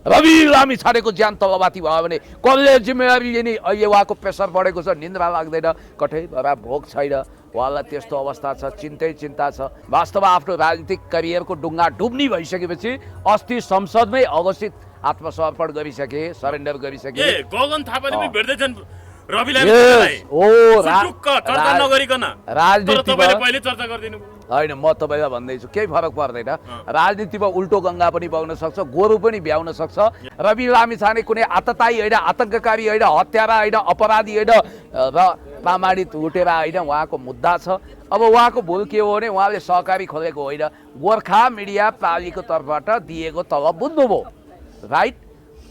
रवि लामिछानेको ज्यान तलमाथि भयो भने कसले जिम्मेवारी लिने? अहिले उहाँको प्रेसर बढेको छ, निन्द्रा लाग्दैन, कठै भएर भोक छैन, उहाँलाई त्यस्तो अवस्था छ, चिन्ता छ। वास्तवमा आफ्नो राजनीतिक करियरको डुङ्गा डुब्नी भइसकेपछि अस्ति संसदमै अघोषित आत्मसमर्पण गरिसके, सरेन्डर गरिसके। गगन थापाले पनि भेट्दैछन् रवि लामिछानेलाई। चर्चा नगरिकन राजनीतिमा पहिले चर्चा गरिदिनु होइन, म तपाईँलाई भन्दैछु केही फरक पर्दैन। राजनीतिमा उल्टो गङ्गा पनि बग्न सक्छ, गोरु पनि भ्याउन सक्छ। रवि लामिछाने कुनै आततायी होइन, आतङ्ककारी होइन, हत्यारा होइन, अपराधी होइन र प्रामाणित लुटेर होइन। उहाँको मुद्दा छ। अब उहाँको भुल के हो भने उहाँले सहकारी खोलेको होइन, गोर्खा मिडिया प्रालीको तर्फबाट दिएको तलब बुझ्नुभयो, राइट?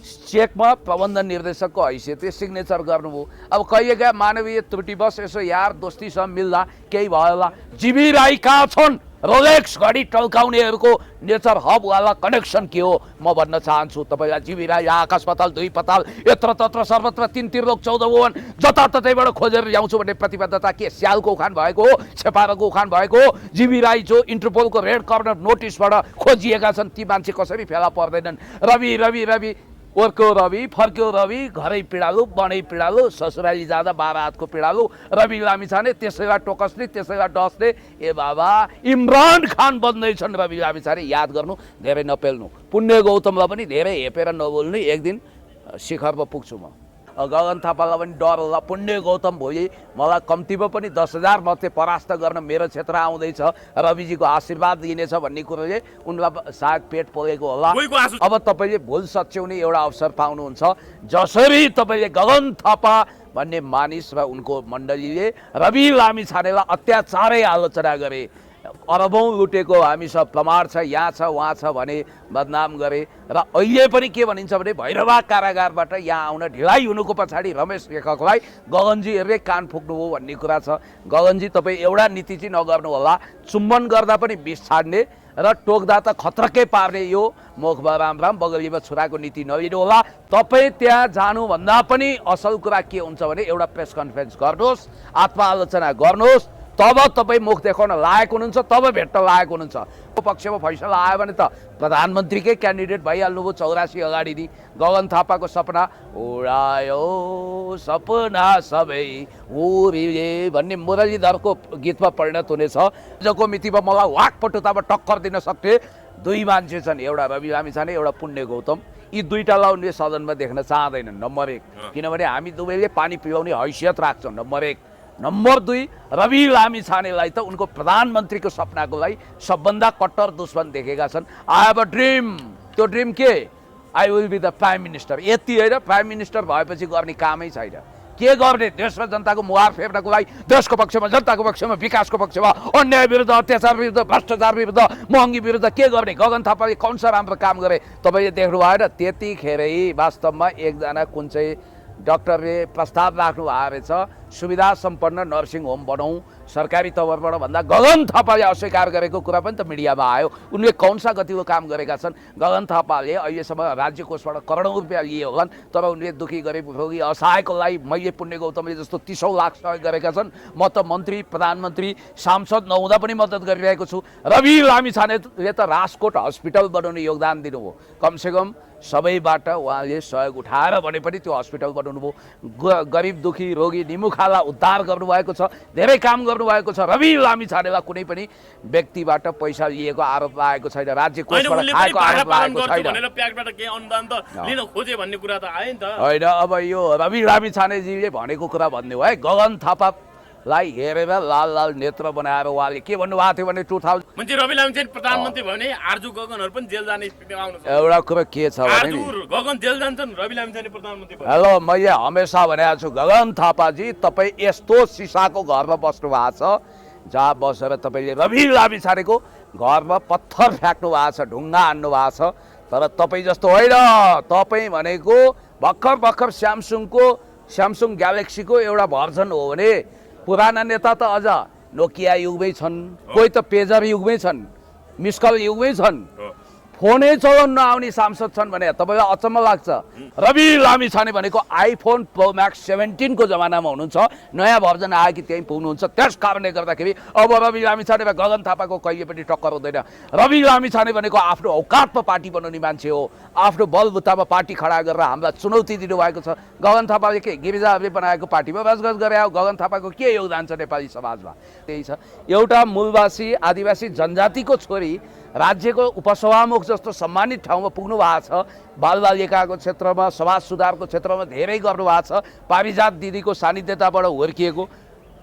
चेकमा प्रबन्धन निर्देशकको हैसियतले सिग्नेचर गर्नुभयो। अब कहिलेका मानवीय त्रुटिवश यसो यार दोस्तीसँग मिल्दा केही भयो होला। जीवी राई कहाँ छन्? रोलेक्स घडी टल्काउनेहरूको नेचर हबवाला कनेक्सन के हो म भन्न चाहन्छु तपाईँलाई। जीवी राई आकाश पाताल, दुई पाताल, यत्र तत्र सर्वत्र, तीन त्रिलोक 14 भुवन, जताततैबाट खोजेर ल्याउँछु भन्ने प्रतिबद्धता के स्यालको उखान भएको हो, छेपारोको उखान भएको हो? जीवी राई जो इन्टरपोलको रेड कर्नर नोटिसबाट खोजिएका छन्, ती मान्छे कसरी फेला पर्दैनन्? रवि रवि रवि ओर्को रवि, फर्क्यो रवि, घरै पिडालु, बनै पिडालु, ससुराली जाँदा 12 हातको पिडालु। रवि लामिछाने त्यसैलाई टोकस्ने, त्यसैलाई डस्ने। ए बाबा, इमरान खान बन्दैछन् रवि लामिछाने, याद गर्नु, धेरै नपेल्नु। पुण्य गौतमलाई पनि धेरै हेपेर नबोल्नु, एक दिन शिखरमा पुग्छु म। गगन थापालाई पनि डर होला, पुण्य गौतम भोलि मलाई कम्तीमा पनि 10,000 मतले परास्त गर्न मेरो क्षेत्र आउँदैछ, रविजीको आशीर्वाद दिनेछ भन्ने कुरोले उनलाई सायद पेट पोलेको होला। अब तपाईँले भुल सच्याउने एउटा अवसर पाउनुहुन्छ। जसरी तपाईँले गगन थापा भन्ने मानिस र उनको मण्डलीले रवि लामिछानेलाई अत्याचारै आलोचना गरे, अरबौँ लुटेको हामीसँग प्रमाण छ, यहाँ छ उहाँ छ भने बदनाम गरे। र अहिले पनि के भनिन्छ भने भैरवा कारागारबाट यहाँ आउन ढिलाइ हुनुको पछाडि रमेश लेखकलाई गगनजीहरूले कान फुक्नुभयो भन्ने कुरा छ। गगनजी तपाईँ एउटा नीति चाहिँ नगर्नु होला, चुम्बन गर्दा पनि विष छाड्ने र टोक्दा त खतरकै पार्ने यो मुखमा राम राम बगलीमा छुराको नीति नलिनु होला। तपाईँ त्यहाँ जानुभन्दा पनि असल कुरा के हुन्छ भने एउटा प्रेस कन्फरेन्स गर्नुहोस्, आत्मआलोचना गर्नुहोस्, तब तपाईँ मुख देखाउन लायक हुनुहुन्छ, तब भेट्न लायक हुनुहुन्छ। पक्षमा फैसला आयो भने त प्रधानमन्त्रीकै क्यान्डिडेट भइहाल्नुभयो 84 अगाडि नि। गगन थापाको सपना उडायो सपना सबै उडिए भन्ने मुरलीधरको गीतमा परिणत हुनेछ। आजको मितिमा मलाई वाकपटुतामा टक्कर दिन सक्ने दुई मान्छे छन्, एउटा रवि लामिछाने, एउटा पुण्य गौतम। यी दुईटालाई उनले सदनमा देख्न चाहँदैनन्, नम्बर 1। किनभने हामी दुवैले पानी पिलाउने हैसियत राख्छौँ, नम्बर 1। नम्बर 2, रवि लामिछानेलाई त उनको प्रधानमन्त्रीको सपनाको लागि सबभन्दा कट्टर दुश्मन देखेका छन्। I have a dream. त्यो ड्रिम के? I will be the prime minister. यति होइन, प्राइम मिनिस्टर भएपछि गर्ने कामै छैन। के गर्ने? देश र जनताको मुहार फेर्नको लागि देशको पक्षमा, जनताको पक्षमा, विकासको पक्षमा, अन्याय विरुद्ध, अत्याचार विरुद्ध, भ्रष्टाचार विरुद्ध, महँगी विरुद्ध के गर्ने? गगन थापाले कौन सा राम्रो काम गरे तपाईँले देख्नु भएन? त्यतिखेरै वास्तवमा एकजना कुन चाहिँ डाक्टरले प्रस्ताव राख्नु भएको रहेछ, सुविधा सम्पन्न नर्सिङ होम बनाउँ सरकारी तवरबाट भन्दा गगन थापाले अस्वीकार गरेको कुरा पनि त मिडियामा आयो। उनले कौनसा गतिलो काम गरेका छन्? गगन थापाले अहिलेसम्म राज्य कोषबाट करोडौँ रुपियाँ लिए होलान्, तर उनले दुखी गरिब रोगी असहायको लागि मैले पुण्य गौतमले जस्तो 30औं लाख सहयोग गरेका छन्। म त मन्त्री, प्रधानमन्त्री, सांसद नहुँदा पनि मद्दत गरिरहेको छु। रवि लामिछानेले त राजकोट हस्पिटल बनाउने योगदान दिनुभयो, कमसेकम सबैबाट उहाँले सहयोग उठाएर भने पनि त्यो हस्पिटल बनाउनु भयो। गरिब दुखी रोगी निमुखालाई उद्धार गर्नुभएको छ, धेरै काम गर्नुभएको छ। रवि लामिछानेलाई कुनै पनि व्यक्तिबाट पैसा लिएको आरोप लागेको छैन, राज्य कोषबाट खाएको आरोप लागेको छैन। होइन, अब यो रवि लामिछानेजीले भनेको कुरा भन्ने हो है। गगन थापालाई हेरेर लाल लाल नेत्र बनाएर उहाँले के भन्नुभएको थियो भने 2000 मान्छे रवि लामिछाने प्रधानमन्त्री भयो भने आर्जु गगनहरू पनि जेल जाने स्थिति आउनु छ। एउटा कुरा के छ भने गगन जेल जान्छन्, रवि लामिछाने प्रधानमन्त्री भयो। हेलो, मैले हमेसा भनेको छु गगन थापाजी तपाईँ यस्तो सिसाको घरमा बस्नु भएको छ जहाँ बसेर तपाईँले रवि लामिछानेको घरमा पत्थर फ्याँक्नु भएको छ, ढुङ्गा हान्नु भएको छ। तर तपाईँ जस्तो होइन, तपाईँ भनेको भर्खर स्यामसुङ ग्यालेक्सीको एउटा भर्जन हो भने पुराना नेता त अझ नोकिया युगमै छन्, कोही त पेजर युगमै छन्, मिसकल युगमै छन्, फोनै चलाउन नआउने सांसद छन् भने तपाईँलाई अचम्म लाग्छ। रवि लामिछाने भनेको आइफोन प्रो म्याक्स 17 को जमानामा हुनुहुन्छ, नयाँ भर्जन आयो कि त्यहीँ पुग्नुहुन्छ। त्यस कारणले गर्दाखेरि अब रवि लामिछाने वा गगन थापाको कहिले पनि टक्कर हुँदैन। रवि लामिछाने भनेको आफ्नो औकातमा पार्टी बनाउने मान्छे हो, आफ्नो बलबुतामा पार्टी खडा गरेर हामीलाई चुनौती दिनुभएको छ। गगन थापाले के गिरिजाहरूले बनाएको पार्टीमा बसगस गरे हो, गगन थापाको के योगदान छ नेपाली समाजमा? त्यही छ, एउटा मूलवासी आदिवासी जनजातिको छोरी राज्यको उपसभामुख जस्तो सम्मानित ठाउँमा पुग्नु भएको छ। बालबालिकाको क्षेत्रमा, समाज सुधारको क्षेत्रमा धेरै गर्नुभएको छ। पारिजात दिदीको सानिध्यताबाट हुर्किएको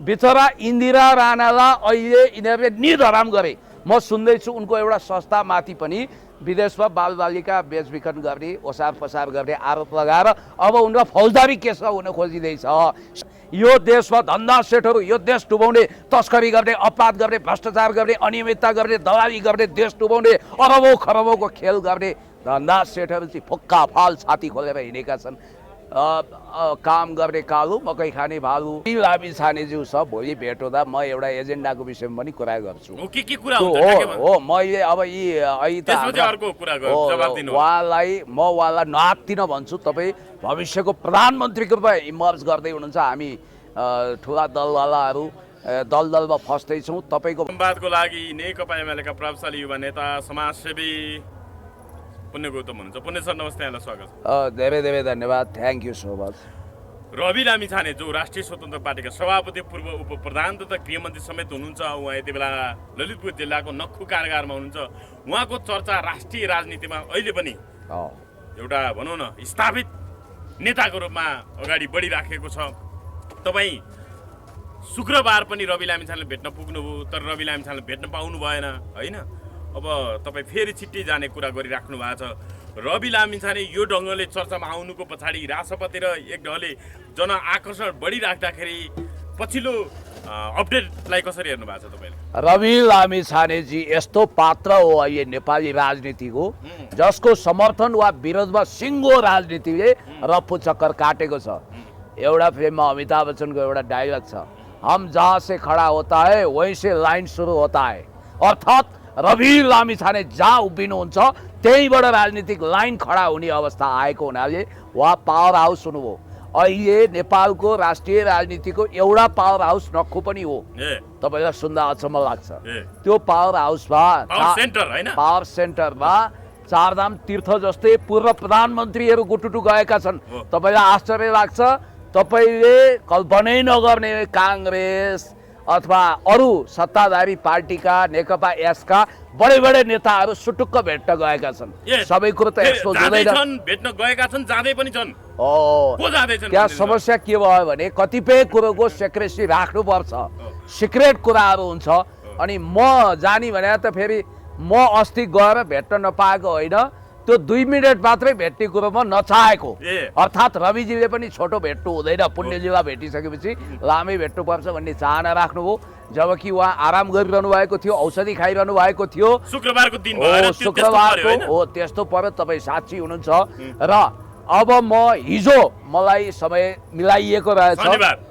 बिचरा इन्दिरा राणालाई अहिले यिनीहरूले निधराम गरे। म सुन्दैछु उनको एउटा संस्थामाथि पनि विदेशमा बालबालिका बेचबिखन गर्ने, ओसार पसार गर्ने आरोप लगाएर अब उनलाई फौजदारी केस हुन खोजिँदैछ। यो देशमा धन्दा सेटहरू यो देश डुबाउने, तस्करी गर्ने, अपराध गर्ने, भ्रष्टाचार गर्ने, अनियमितता गर्ने, दलाली गर्ने, देश डुबाउने, अरबौँ खरबौँको खेल गर्ने धन्दा सेटहरू चाहिँ फुक्का फाल छाती खोलेर हिँडेका छन्। काम गर्ने कालु, मकै खाने भालु। लामिछानेज्यू छ, भोलि भेट हुँदा म एउटा एजेन्डाको विषयमा पनि कुरा गर्छु। हो मैले अब उहाँलाई नआत्तिन भन्छु। तपाईँ भविष्यको प्रधानमन्त्रीको रूपमा इमर्ज गर्दै हुनुहुन्छ। हामी ठुला दलवालाहरू दलदलमा फस्दैछौँ। तपाईँको संवादको लागि नेकपा एमालेका प्रभावशाली युवा नेता समाजसेवी पुण्य गौतम हुनुहुन्छ। पुण्य सर नमस्ते, यहाँलाई स्वागत छ। धेरै धेरै धन्यवाद, thank you so much. Rabi Lamichhane जो राष्ट्रिय स्वतन्त्र पार्टीका सभापति, पूर्व उप प्रधान तथा गृहमन्त्री समेत हुनुहुन्छ, उहाँ यति बेला ललितपुर जिल्लाको नक्खु कारागारमा हुनुहुन्छ। उहाँको चर्चा राष्ट्रिय राजनीतिमा अहिले पनि एउटा भनौँ न स्थापित नेताको रूपमा अगाडि बढिराखेको छ। तपाईँ शुक्रबार पनि रवि लामिछानेलाई भेट्न पुग्नुभयो, तर रवि लामिछानेलाई भेट्न पाउनु भएन होइन। अब तपाईँ फेरि छिट्टै जाने कुरा गरिराख्नु भएको छ। रवि लामिछाने यो ढङ्गले चर्चामा आउनुको पछाडि राष्ट्रपति र एक ढङ्गले जनआकर्षण बढिराख्दाखेरि पछिल्लो अपडेटलाई कसरी हेर्नु भएको छ तपाईँले? रवि लामिछानेजी यस्तो पात्र हो अहिले नेपाली राजनीतिको जसको समर्थन वा विरोधमा सिङ्गो राजनीतिले रफू चक्कर काटेको छ। एउटा फिल्ममा अमिताभ बच्चनको एउटा डायलग छ, हम जहाँ से खडा होता है वहीं से लाइन सुरु होता है। अर्थात् रवि लामिछाने जहाँ उभिनुहुन्छ त्यहीँबाट राजनीतिक लाइन खडा हुने अवस्था आएको हुनाले उहाँ पावर हाउस हुनुभयो। अहिले नेपालको राष्ट्रिय राजनीतिको एउटा पावर हाउस नक्खु पनि हो। तपाईँलाई सुन्दा अचम्म लाग्छ। त्यो पावर हाउसमा पावर सेन्टरमा चारधाम तीर्थ जस्तै पूर्व प्रधानमन्त्रीहरू गुटुटु गएका छन्। तपाईँलाई आश्चर्य लाग्छ। तपाईँले कल्पनै नगर्ने काङ्ग्रेस अथवा अरू सत्ताधारी पार्टीका नेकपा यसका बडे बडे नेताहरू सुटुक्क भेट्न गएका छन्। सबै कुरो त एक्सपोज हुँदैन, भेट्न गएका छन्, जाँदै पनि छन्। त्यहाँ समस्या के भयो भने कतिपय कुरोको सेक्रेसी राख्नुपर्छ, सिक्रेट कुराहरू हुन्छ। अनि म जानी भने त फेरि म अस्ति गएर भेट्न नपाएको होइन, त्यो 2 मिनट मात्रै भेट्ने कुरोमा नचाहेको। अर्थात् रविजीले पनि छोटो भेट्नु हुँदैन, पुण्यजीलाई भेटिसकेपछि लामै भेट्नुपर्छ भन्ने चाहना राख्नुभयो। जबकि उहाँ आराम गरिरहनु भएको थियो, औषधि खाइरहनु भएको थियो। शुक्रबारको दिन शुक्रबारको हो त्यस्तो पर्यो। तपाईँ साक्षी हुनुहुन्छ। र अब म हिजो मलाई समय मिलाइएको रहेछ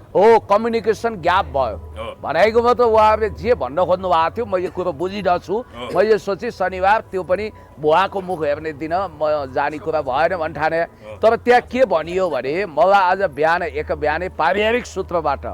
हो, कम्युनिकेसन ग्याप भयो भनेको म त उहाँहरूले जे भन्न खोज्नु भएको थियो मैले कुरो बुझिरहेछु। मैले सोचेँ शनिबार त्यो पनि बुवाको मुख हेर्ने दिन म जाने कुरा भएन भन् ठाने। तर त्यहाँ के भनियो भने मलाई आज बिहानै पारिवारिक सूत्रबाट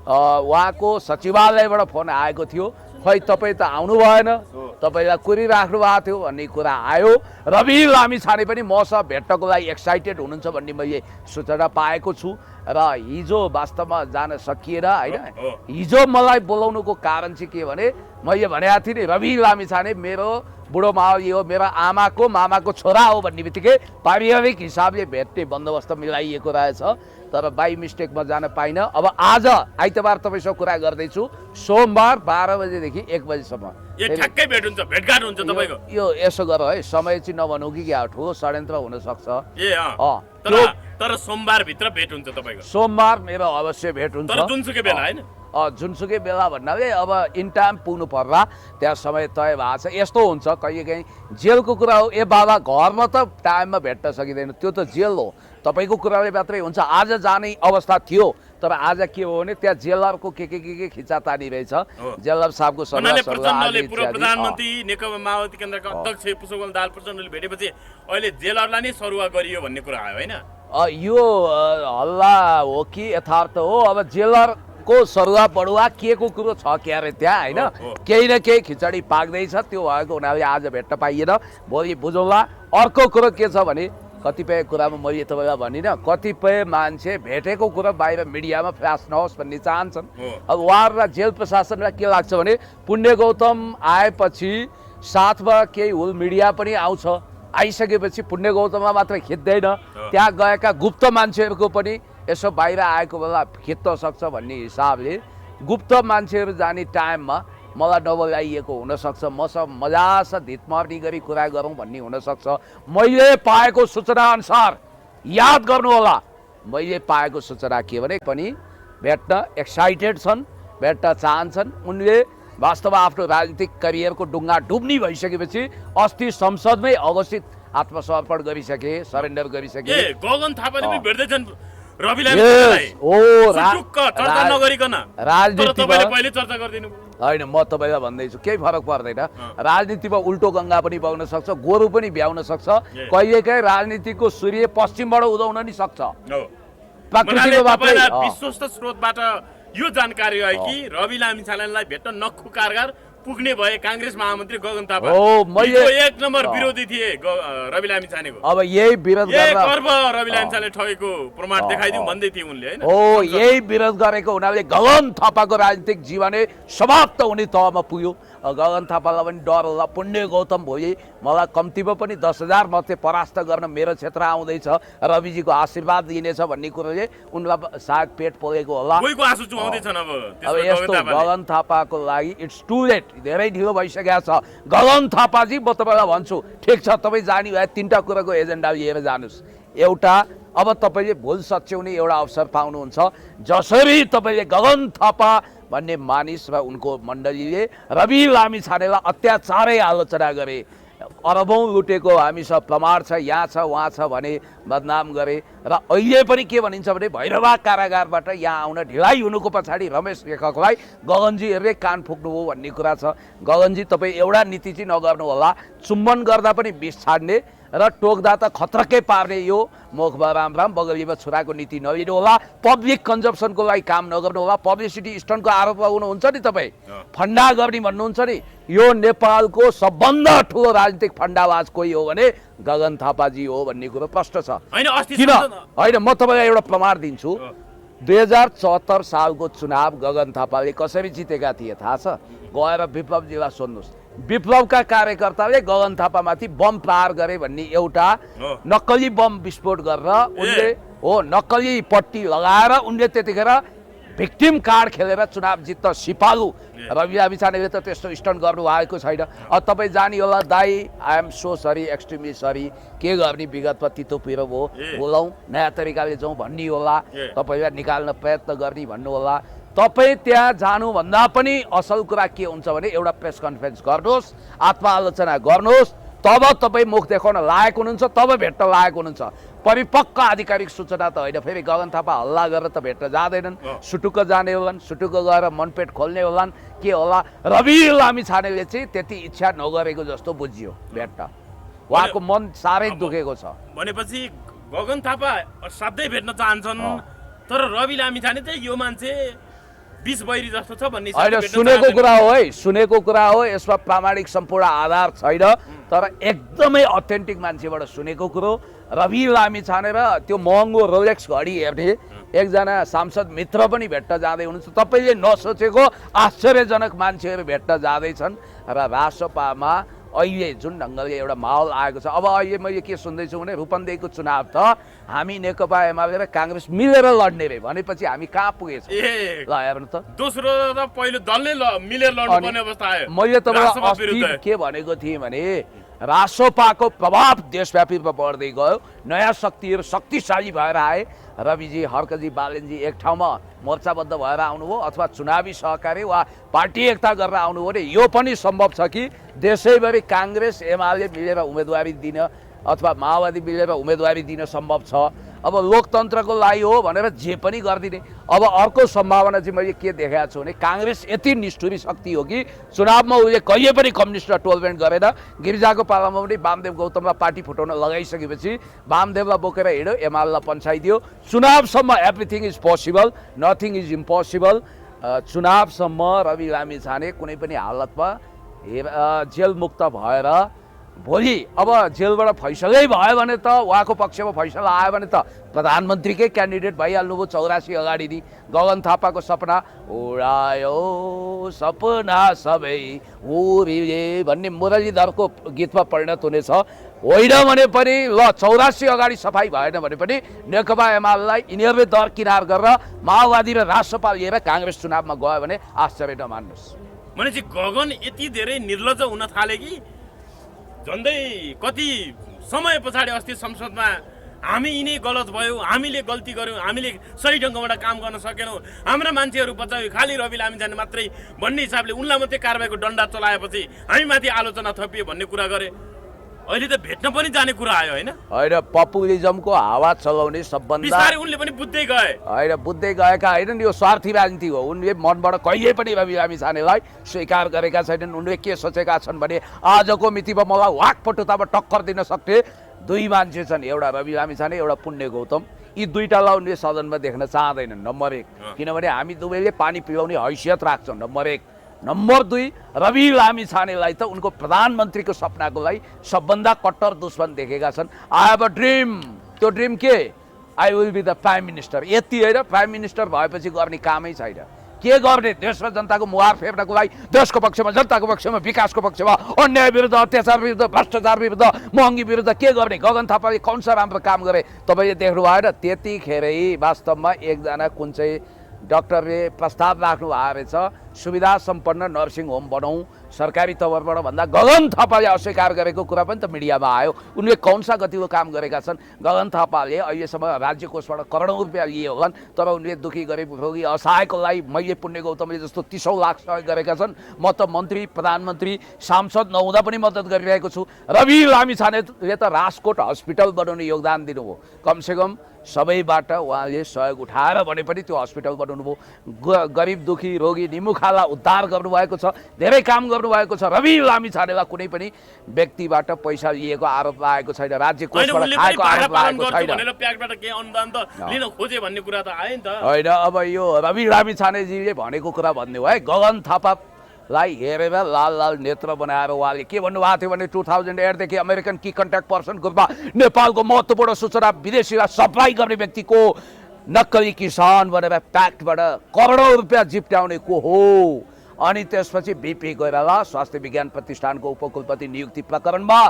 उहाँको सचिवालयबाट फोन आएको थियो, खै तपाईँ त आउनु भएन, तपाईँलाई कुरिराख्नु भएको थियो भन्ने कुरा आयो। रवि लामिछाने पनि मसँग भेट्नको लागि एक्साइटेड हुनुहुन्छ भन्ने मैले सूचना पाएको छु। र हिजो वास्तवमा जान सकिएन होइन। हिजो मलाई बोलाउनुको कारण चाहिँ के भने मैले भनेको थिएँ नि, रवि लामिछाने मेरो बुढो मावली हो, मेरो आमाको मामाको छोरा हो भन्ने बित्तिकै पारिवारिक हिसाबले भेट्ने बन्दोबस्त मिलाइएको रहेछ। तर बाई मिस्टेकमा जान पाइनँ। अब आज आइतबार तपाईँसँग कुरा गर्दैछु, सोमबार 12 बजेदेखि 1 बजेसम्म ठ्याक्कै भेट हुन्छ, भेटघाट हुन्छ तपाईँको। यो यसो गर है, समय चाहिँ नभनौँ कि क्या ठुलो षड्यन्त्र हुनसक्छ। तर सोमबार भित्र भेट हुन्छ तपाईँको? सोमबार मेरो अवश्य भेट हुन्छ। तर जुनसुकै बेला होइन? जुनसुकै बेला भन्नाले अब इन टाइम पुग्नु पर्ला, त्यहाँ समय तय भएको छ। यस्तो हुन्छ कहिलेकाहीँ जेलको कुरा हो, ए बाबा घरमा त टाइममा भेट्न सकिँदैन, त्यो त जेल हो। तपाईँको कुराले मात्रै हुन्छ। आज जाने अवस्था थियो, तर आज के हो भने त्यहाँ जेलरको के खिचातानी रहेछ हो। जेलर साहबको हुनाले सल्लाह प्रचण्डले आदि पूर्व इत्यादि। प्रधानमन्त्री नेकपा माओवादी केन्द्रका अध्यक्ष पुष्पकमल दाहाल प्रचण्डले भेटेपछि अहिले जेलरलाई नै सरुवा गरियो भन्ने कुरा आयो होइन? यो हल्ला हो कि यथार्थ हो? अब जेलरको सरुवा बढुवा के को कुरो छ क्यारे त्यहाँ होइन? हो। केही न केही खिचडी पाक्दैछ, त्यो भएको हुनाले आज भेट्न पाइएन, भोलि बुझौँला। अर्को कुरो के छ भने कतिपय कुरामा मैले तपाईँलाई भनिनँ, कतिपय मान्छे भेटेको कुरा बाहिर मिडियामा फ्ल्यास नहोस् भन्ने चाहन्छन्। अब उहाँहरूलाई जेल प्रशासनलाई के लाग्छ भने पुण्य गौतम आएपछि साथमा केही हुल मिडिया पनि आउँछ, आइसकेपछि पुण्य गौतमलाई मात्र खिच्दैन, त्यहाँ गएका गुप्त मान्छेहरूको पनि यसो बाहिर आएको बेला खिच्न सक्छ भन्ने हिसाबले गुप्त मान्छेहरू जाने टाइममा मलाई नबोलाइएको हुनसक्छ, मसँग मजासँग धितमर्नी गरी कुरा गरौँ भन्ने हुनसक्छ। मैले पाएको सूचना अनुसार याद गर्नुहोला, मैले पाएको सूचना के भने पनि भेट्न एक्साइटेड छन्, भेट्न चाहन्छन्। उनले वास्तवमा आफ्नो राजनीतिक करियरको डुङ्गा डुब्नी भइसकेपछि अस्ति संसदमै अघोषित आत्मसमर्पण गरिसके, सरेन्डर गरिसके। गगन थापाले पनि भेट्दैछन् रवि लामिछानेलाई। चर्चा नगरिकन राजनीतिमा पहिले चर्चा गरिदिनु होइन, म तपाईँलाई भन्दैछु केही फरक पर्दैन। राजनीतिमा उल्टो गङ्गा पनि बग्न सक्छ, गोरु पनि भ्याउन सक्छ, कहिलेकाहीँ राजनीतिको सूर्य पश्चिमबाट उदाउन नि सक्छ। प्रकृतिको मात्रै विश्वस्त स्रोतबाट यो जानकारी आयो कि रवि लामिछानेलाई भेट्न नक्खु कारगर पुग्ने भए कांग्रेस महामन्त्री गगन थापा एक नम्बर विरोधी थिए रवि लामिछानेको। अब यही विरोध गरेर गर्व रवि लामिछानेले ठगेको प्रमाण देखाइदिउँ भन्दै थिए उनले हैन? हो, यही विरोध गरेको हुनाले गगन थापाको राजनीतिक जीवनै समाप्त हुने तहमा पुग्यो। गगन थापालाई पनि डर होला, पुण्य गौतम भोलि मलाई कम्तीमा पनि 10,000 मतले परास्त गर्न मेरो क्षेत्र आउँदैछ, रविजीको आशीर्वाद दिनेछ भन्ने कुरोले उनलाई सायद पेट पोलेको होला। कोहीको आँसु चुहाउँदैछन् अब यस्तो गगन थापाको लागि इट्स टु लेट, धेरै ढिलो भइसकेको छ। गगन थापाजी म तपाईँलाई भन्छु, ठिक छ तपाईँ जाने भए 3टा कुराको एजेन्डा लिएर जानुहोस्। एउटा, अब तपाईँले भुल सच्याउने एउटा अवसर पाउनुहुन्छ। जसरी तपाईँले गगन थापा भन्ने मानिस र उनको मण्डलीले रवि लामिछानेलाई अत्याचारै आलोचना गरे, अरबौँ लुटेको हामीसँग प्रमाण छ, यहाँ छ उहाँ छ भने बदनाम गरे, र अहिले पनि के भनिन्छ भने भैरवा कारागारबाट यहाँ आउन ढिलाइ हुनुको पछाडि रमेश लेखकलाई गगनजीहरूले कान फुक्नुभयो भन्ने कुरा छ। गगनजी तपाईँ एउटा नीति चाहिँ नगर्नु होला, चुम्बन गर्दा पनि विष छाड्ने र टोक्दा त खतरकै पार्ने यो मुखमा राम बगलीमा छुराको नीति नलिनु होला। पब्लिक कन्जम्सनको लागि काम नगर्नु होला। पब्लिसिटी स्टन्टको आरोप लगाउनुहुन्छ नि तपाईँ, फन्डा गर्ने भन्नुहुन्छ नि, यो नेपालको सबभन्दा ठुलो राजनीतिक फन्डाबाज कोही हो भने गगन थापाजी हो भन्ने कुरो प्रष्ट छ। किन होइन, म तपाईँलाई एउटा प्रमाण दिन्छु। 2074 सालको चुनाव गगन थापाले कसरी जितेका थिए थाहा छ? गएर विप्लवजीलाई सोध्नुहोस्। विप्लवका कार्यकर्ताले गगन थापामाथि बम प्रहार गरे भन्ने एउटा नक्कली बम विस्फोट गरेर उनले नक्कली पट्टी लगाएर उनले त्यतिखेर भिक्टिम कार्ड खेलेर चुनाव जित्न सिपालु रवि लामिछानेले त त्यस्तो स्टन्ट गर्नु भएको छैन। अब तपाईँ जानी होला दाई, I am so sorry, extremely sorry, के गर्ने विगतमा तितो पिरो भयो, बोलाउँ नयाँ तरिकाले जाउँ भन्ने होला, तपाईँलाई निकाल्न प्रयत्न गर्ने भन्नु होला। तपाईँ त्यहाँ जानुभन्दा पनि असल कुरा के हुन्छ भने एउटा प्रेस कन्फरेन्स गर्नुहोस्, आत्मआलोचना गर्नुहोस्, तब तपाईँ मुख देखाउन लायक हुनुहुन्छ, तब भेट्न लायक हुनुहुन्छ। परिपक्व आधिकारिक सूचना त होइन। फेरि गगन थापा हल्ला गरेर त भेट्न जाँदैनन्, सुटुक्क जाने होलान्, सुटुक्क गएर मनपेट खोल्ने होलान्, के होला। रवि लामिछानेले चाहिँ त्यति इच्छा नगरेको जस्तो बुझियो भेट्न, उहाँको मन साह्रै दुखेको छ। भनेपछि गगन थापा साध्यै भेट्न चाहन्छन्, तर रवि लामिछाने चाहिँ यो मान्छे विष बैरी जस्तो छ भन्ने होइन, सुनेको कुरा हो है, सुनेको कुरा हो, यसमा प्रामाणिक सम्पूर्ण आधार छैन, तर एकदमै अथेन्टिक मान्छेबाट सुनेको कुरो। रवि लामिछाने र त्यो महँगो रोलेक्स घडी हेर्ने एकजना सांसद मित्र पनि भेट्न जाँदै हुनुहुन्छ। तपाईँले नसोचेको आश्चर्यजनक मान्छेहरू भेट्न जाँदैछन् र रासपामा अहिले जुन ढङ्गले एउटा माहौल आएको छ। अब अहिले मैले के सुन्दैछु भने रूपन्देहीको चुनाव त हामी नेकपा एमाले र काङ्ग्रेस मिलेर लड्ने रे भनेपछि हामी कहाँ पुगेछौँ? ल हेर्नु त, दोस्रो त पहिलो दलले मिलेर लड्नुपर्ने अवस्था आयो। मैले तपाईँलाई अस्ति के भनेको थिएँ भने रासोपाको प्रभाव देशव्यापी बढ्दै गयो, नयाँ शक्तिहरू शक्तिशाली भएर आए। रविजी, हर्कजी, बालेनजी एक ठाउँमा मोर्चाबद्ध भएर आउनुभयो अथवा चुनावी सहकारी वा पार्टी एकता गरेर आउनुभयो भने यो पनि सम्भव छ कि देशैभरि काङ्ग्रेस एमाले मिलेर उम्मेदवारी दिन अथवा माओवादी मिलेर उम्मेदवारी दिन सम्भव छ। अब लोकतन्त्रको लागि हो भनेर जे पनि गरिदिने। अब अर्को सम्भावना चाहिँ मैले के देखाएको छु भने काङ्ग्रेस यति निष्ठुरी शक्ति हो कि चुनावमा उसले कहिले पनि कम्युनिस्टलाई टोलरेट गरेन। गिरिजाको पालामा पनि वामदेव गौतमलाई पार्टी फुटाउन लगाइसकेपछि वामदेवलाई बोकेर हिँड्यो, एमालेलाई पन्छाइदियो। चुनावसम्म everything is possible, nothing is impossible. चुनावसम्म रवि लामिछाने कुनै पनि हालतमा जेलमुक्त भएर भोलि अब जेलबाट फैसलै भयो भने त उहाँको पक्षमा फैसला आयो भने त प्रधानमन्त्रीकै क्यान्डिडेट भइहाल्नु भयो। 84 अगाडि नि गगन थापाको सपना उडायो सपना सबै उडिए भन्ने मुरलीधरको गीतमा परिणत हुनेछ। होइन भने पनि ल 84 अगाडि सफाइ भएन भने पनि नेकपा एमालेलाई यिनीहरूले दरकिनार गरेर माओवादी र राष्ट्रपा लिएर काङ्ग्रेस चुनावमा गयो भने आश्चर्य नमान्नुहोस्। भनेपछि गगन यति धेरै निर्लज हुन थाले कि झन्डै कति समय पछाडि अस्ति संसदमा हामी यिनै गलत भयो, हामीले गल्ती गर्यौँ, हामीले सही ढङ्गबाट काम गर्न सकेनौँ, हाम्रा मान्छेहरू बचायो, खालि रवि लामिछाने मात्रै भन्ने हिसाबले उनलाई मात्रै कारबाहीको डन्डा चलाएपछि हामी माथि आलोचना थपियो भन्ने कुरा गरे। अहिले त भेट्न पनि जाने कुरा आयो होइन? होइन, पपुलिजमको हावा चलाउने सबभन्दा बिस्तारै उनले पनि बुझ्दै गए। होइन, बुझ्दै गएका होइन, यो स्वार्थी राजनीति हो। उनले मनबाट कहिले पनि रवि लामिछानेलाई स्वीकार गरेका छैनन्। उनले के सोचेका छन् भने आजको मितिमा मलाई वाकपटुतामा टक्कर दिन सक्ने दुई मान्छे छन्, एउटा रवि लामिछाने, एउटा पुण्य गौतम। यी दुईटालाई उनले सदनमा देख्न चाहँदैनन्, नम्बर 1। किनभने हामी दुवैले पानी पिलाउने हैसियत राख्छौँ, नम्बर 1। नम्बर 2, रवि लामिछानेलाई त उनको प्रधानमन्त्रीको सपनाको लागि सबभन्दा कट्टर दुश्मन देखेका छन्। I have a dream. त्यो ड्रिम के? I will be the prime minister. यति होइन, प्राइम मिनिस्टर भएपछि गर्ने कामै छैन। के गर्ने? देश र जनताको मुहार फेर्नको लागि देशको पक्षमा, जनताको पक्षमा, विकासको पक्षमा, अन्याय विरुद्ध, अत्याचार विरुद्ध, भ्रष्टाचार विरुद्ध, महँगी विरुद्ध के गर्ने? गगन थापाले कौन सा राम्रो काम गरे तपाईँले देख्नु भएन? त्यतिखेरै वास्तवमा एकजना कुन चाहिँ डाक्टरले प्रस्ताव राख्नु भएको रहेछ, सुविधा सम्पन्न नर्सिङ होम बनाऊ सरकारी तवरबाट भन्दा गगन थापाले अस्वीकार गरेको कुरा पनि त मिडियामा आयो। उनले कौन सा गतिको काम गरेका छन्? गगन थापाले अहिलेसम्म राज्य कोषबाट करोडौँ रुपियाँ लिए होलान्, तर उनले दुखी गरिब रोगी असहायको लागि मैले पुण्य गौतमले जस्तो 30औं लाख सहयोग गरेका छन्। म त मन्त्री, प्रधानमन्त्री, सांसद नहुँदा पनि मद्दत गरिरहेको छु। रवि लामिछानेले त राजकोट हस्पिटल बनाउने योगदान दिनुभयो। कमसेकम सबैबाट उहाँले सहयोग उठाएर भने पनि त्यो हस्पिटल बनाउनु भयो। गरिब दुखी रोगी निमुखालाई उद्धार गर्नुभएको छ, धेरै काम गर्नुभएको छ। रवि लामिछानेलाई कुनै पनि व्यक्तिबाट पैसा लिएको आरोप लागेको छैन, राज्य कोषबाट खाएको आरोप लागेको छैन। होइन, अब यो रवि लामिछानेजीले भनेको कुरा भन्ने हो है। गगन थापालाई हेरेर लाल लाल नेत्र बनाएर उहाँले के भन्नुभएको थियो भने 2008 देखि अमेरिकन की कन्ट्याक्ट पर्सन ग्रुपमा नेपालको महत्त्वपूर्ण सूचना विदेशीलाई सप्लाई गर्ने व्यक्तिको नक्कली किसान भनेर प्याक्टबाट करोडौँ रुपियाँ जिप्ट्याउने को हो। अनि त्यसपछि बिपी कोइराला स्वास्थ्य विज्ञान प्रतिष्ठानको उपकुलपति नियुक्ति प्रकरणमा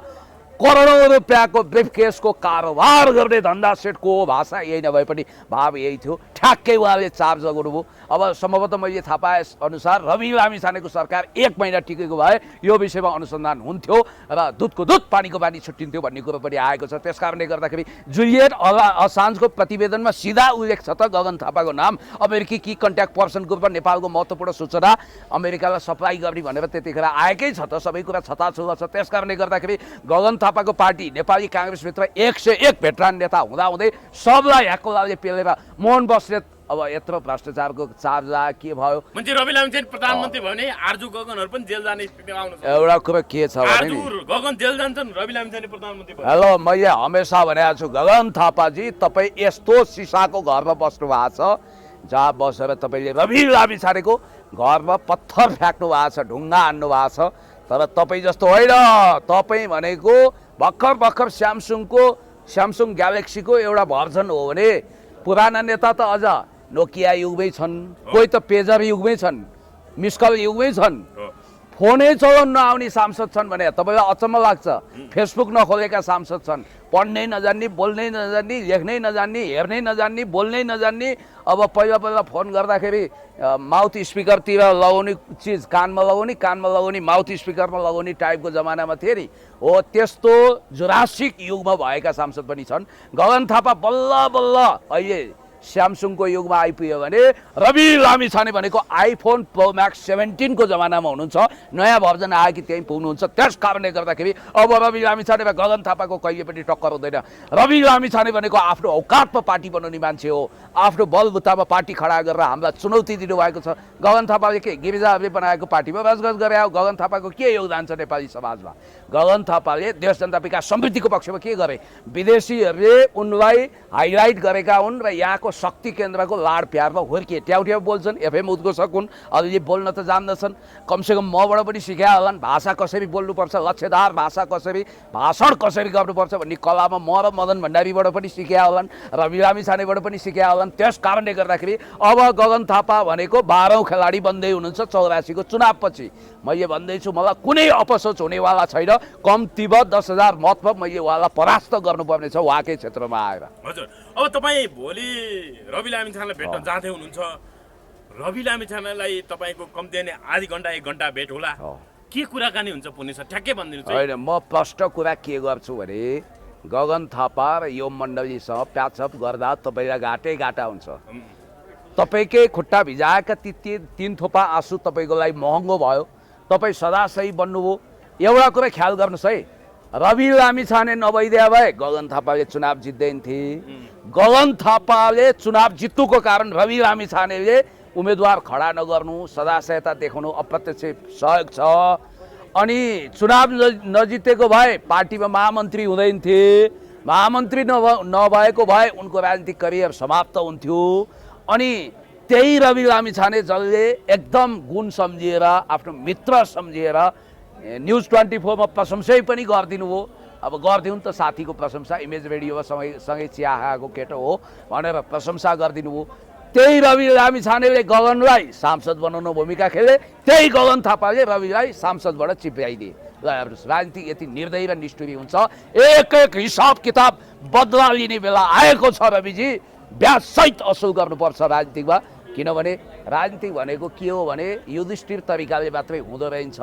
करोडौँ रुपियाँको ब्रिफकेसको कारोबार गर्ने धन्दा सेटको भाषा यही नभए पनि भाव यही थियो। ठ्याक्कै उहाँले चार्ज गर्नुभयो। अब सम्भवतः मैले थाहा पाए अनुसार रवि लामिछानेको सरकार 1 महिना टिकेको भए यो विषयमा अनुसन्धान हुन्थ्यो र दुधको दुध पानीको पानी छुट्टिन्थ्यो भन्ने कुरो पनि आएको छ। त्यस कारणले गर्दाखेरि जुलियन असान्जको प्रतिवेदनमा सिधा उल्लेख छ त गगन थापाको नाम। अमेरिकी की कन्ट्याक्ट पर्सन ग्रुपमा नेपालको महत्त्वपूर्ण सूचना अमेरिकालाई सप्लाई गर्ने भनेर त्यतिखेर आएकै छ त, सबै कुरा छताछुता छ। त्यस कारणले गर्दाखेरि गगन थापाको पार्टी नेपाली काङ्ग्रेसभित्र 101 भेटरान नेता हुँदाहुँदै सबलाई ह्याकोलाले पेलेर मोहन बस्नेत अब यत्रो भ्रष्टाचारको चार्ज के भयो? मान्छे रवि लामिछाने प्रधानमन्त्री भयो भने आर्जु गगनहरू पनि जेल जाने स्थितिमा आउनु छ। एउटा कुरा के छ भने गगन जेल जान्छन्, रवि लामिछाने प्रधानमन्त्री भयो। हेलो, मैले हमेसा भनेको छु गगन थापाजी तपाईँ यस्तो सिसाको घरमा बस्नु भएको छ जहाँ बसेर तपाईँले रवि लामिछानेको घरमा पत्थर फ्याँक्नु भएको छ, ढुङ्गा हान्नु भएको छ। तर तपाईँ जस्तो होइन। तपाईँ भनेको भर्खर स्यामसुङ ग्यालेक्सीको एउटा भर्जन हो भने पुराना नेता त अझ नोकिया युगमै छन्, कोही त पेजर युगमै छन्, मिसकल युगमै छन्, फोनै चलाउन नआउने सांसद छन् भने तपाईँलाई अचम्म लाग्छ। फेसबुक नखोलेका सांसद छन्, पढ्नै नजान्ने, बोल्नै नजान्ने, लेख्नै नजान्ने, हेर्नै नजान्ने, बोल्नै नजान्ने। अब पहिला फोन गर्दाखेरि माउथ स्पिकरतिर लगाउने चिज कानमा लगाउने माउथ स्पिकरमा लगाउने टाइपको जमानामा थियो नि। हो त्यस्तो जुरासिक युगमा भएका सांसद पनि छन्। गगन थापा बल्ल बल्ल अहिले स्यामसङको युगमा आइपुग्यो भने रवि लामिछाने भनेको आइफोन प्रो म्याक्स 17 को जमानामा हुनुहुन्छ, नयाँ भर्जन आयो कि त्यहीँ पुग्नुहुन्छ। त्यस कारणले गर्दाखेरि अब रवि लामिछाने वा गगन थापाको कहिले पनि टक्कर हुँदैन। रवि लामिछाने भनेको आफ्नो औकातमा पार्टी बनाउने मान्छे हो, आफ्नो बलबुतामा पार्टी खडा गरेर हामीलाई चुनौती दिनुभएको छ। गगन थापाले के गिरिजाहरूले बनाएको पार्टीमा बसगस गरे हो? गगन थापाको के योगदान छ नेपाली समाजमा? गगन थापाले देश जनता विकास समृद्धिको पक्षमा के गरे? विदेशीहरूले उनलाई हाइलाइट गरेका हुन् र यहाँको शक्ति केन्द्रको लाड प्यारमा हुर्किए। ट्याउ ट्याउ बोल्छन्, एफएम उद्घोषक हुन्, अलि बोल्न त जान्दछन्, कमसेकम मबाट पनि सिकाए होलान् भाषा कसरी बोल्नुपर्छ, लक्ष्यदार भाषा कसरी, भाषण कसरी गर्नुपर्छ भन्ने कलामा म र मदन भण्डारीबाट पनि सिकाए होलान्, रवि लामिछानेबाट पनि सिकाए होलान्। त्यस कारणले गर्दाखेरि अब गगन थापा भनेको 12औं खेलाडी बन्दै हुनुहुन्छ 84 को चुनावपछि। मैले भन्दैछु मलाई कुनै अपसोच हुनेवाला छैन। कम्तीमा 10,000 मतमा मैले उहाँलाई परास्त गर्नुपर्ने छ उहाँकै क्षेत्रमा आएर। हजुर, अब तपाईँ भोलि रवि लामिछानेलाई भेट्न जाँदै हुनुहुन्छ। रवि लामिछानेलाई तपाईँको कम्ती नै आधी घन्टा 1 घन्टा भेट होला, के कुराकानी हुन्छ पुग्ने छ ठ्याक्कै भनिदिनु चाहिँ। होइन, म प्रष्ट कुरा के गर्छु भने गगन थापा र यो मण्डलीसँग प्याचअप गर्दा तपाईँलाई घाटा हुन्छ। तपाईँकै खुट्टा भिजाएका ती 3 थोपा आँसु तपाईँको लागि महँगो भयो। तपाईँ सदा सही बन्नुभयो। एउटा कुरा ख्याल गर्नुहोस् है, रवि लामिछाने नभइदिए भए गगन थापाले चुनाव जित्दैन थिए। गगन थापाले चुनाव जित्नुको कारण रवि लामिछानेले उम्मेदवार खडा नगर्नु, सदासहायता देखाउनु अप्रत्यक्ष सहयोग छ। अनि चुनाव नजितेको भए पार्टीमा महामन्त्री हुँदैन थिए। महामन्त्री नभएको भए उनको राजनीतिक करियर समाप्त हुन्थ्यो। अनि त्यही रवि लामिछाने जसले एकदम गुण सम्झिएर आफ्नो मित्र सम्झिएर न्युज 24 मा प्रशंसै पनि गरिदिनु हो। अब गरिदिउँ त साथीको प्रशंसा, इमेज रेडियोमा सँगै चिया खाएको केटो हो भनेर प्रशंसा गरिदिनु हो। त्यही रवि लामिछानेले गगनलाई सांसद बनाउन भूमिका खेले, त्यही गगन थापाले रविलाई सांसदबाट चिप्याइदिए। ल हेर्नुहोस्, राजनीति यति निर्दयी र निष्ठुरी हुन्छ। एक एक हिसाब किताब बदला लिने बेला आएको छ रविजी। ब्याजसहित असुल गर्नुपर्छ राजनीतिमा, किनभने राजनीति भनेको के हो भने युधिष्ठिर तरिकाले मात्रै हुँदो रहेछ।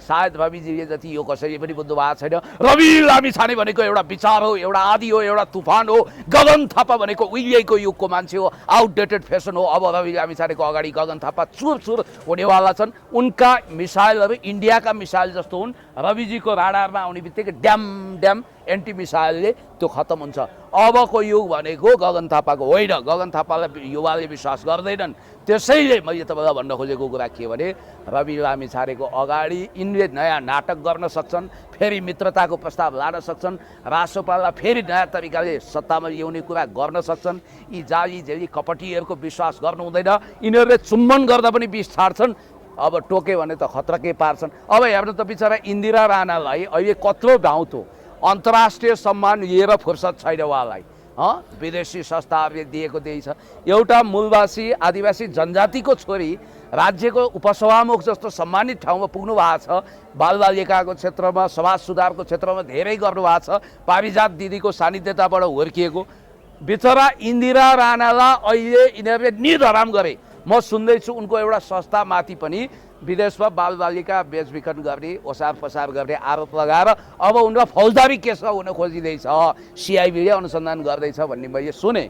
सायद रविजीले जति यो कसैले पनि बुझ्नु भएको छैन। रवि लामिछाने भनेको एउटा विचार हो, एउटा आदि हो, एउटा तुफान हो। गगन थापा भनेको उहिलेको युगको मान्छे हो, आउटडेटेड फेसन हो। अब रवि लामिछानेको अगाडि गगन थापा चुर हुनेवाला छन्। उनका मिसाइलहरू इन्डियाका मिसाइल जस्तो हुन्। रविजीको राडारमा आउने बित्तिकै ड्याम एन्टी मिसाइलले त्यो खत्तम हुन्छ। अबको युग भनेको गगन थापाको होइन। गगन थापालाई युवाले विश्वास गर्दैनन्। त्यसैले मैले तपाईँलाई भन्न खोजेको कुरा के भने रवि लामिछानेको अगाडि यिनले नयाँ नाटक गर्न सक्छन्, फेरि मित्रताको प्रस्ताव लान सक्छन्, राष्ट्रपाललाई फेरि नयाँ तरिकाले सत्तामा ल्याउने कुरा गर्न सक्छन्। यी जाली झेली कपटीहरूको विश्वास गर्नु हुँदैन। यिनीहरूले चुम्बन गर्दा पनि विष छाड्छन्, अब टोके भने त खतरकै पार्छन्। अब हेर्नु त बिचरा इन्दिरा राणालाई अहिले कत्रो धाउँथो, अन्तर्राष्ट्रिय सम्मान लिएर फुर्सद छैन उहाँलाई। विदेशी संस्थाहरूले दिएको त्यही छ। एउटा मूलवासी आदिवासी जनजातिको छोरी राज्यको उपसभामुख जस्तो सम्मानित ठाउँमा पुग्नु भएको छ। बालबालिकाको क्षेत्रमा, समाज सुधारको क्षेत्रमा धेरै गर्नु भएको छ। पारिजात दिदीको सानिध्यताबाट हुर्किएको बिचरा इन्दिरा राणालाई अहिले यिनीहरूले निधराम गरे। म सुन्दैछु उनको एउटा संस्थामाथि पनि विदेशमा बालबालिका बेचबिखन गर्ने, ओसार पसार गर्ने आरोप लगाएर अब उनका फौजदारी केस हुन खोजिँदैछ, सिआइबीले अनुसन्धान गर्दैछ भन्ने मैले सुने।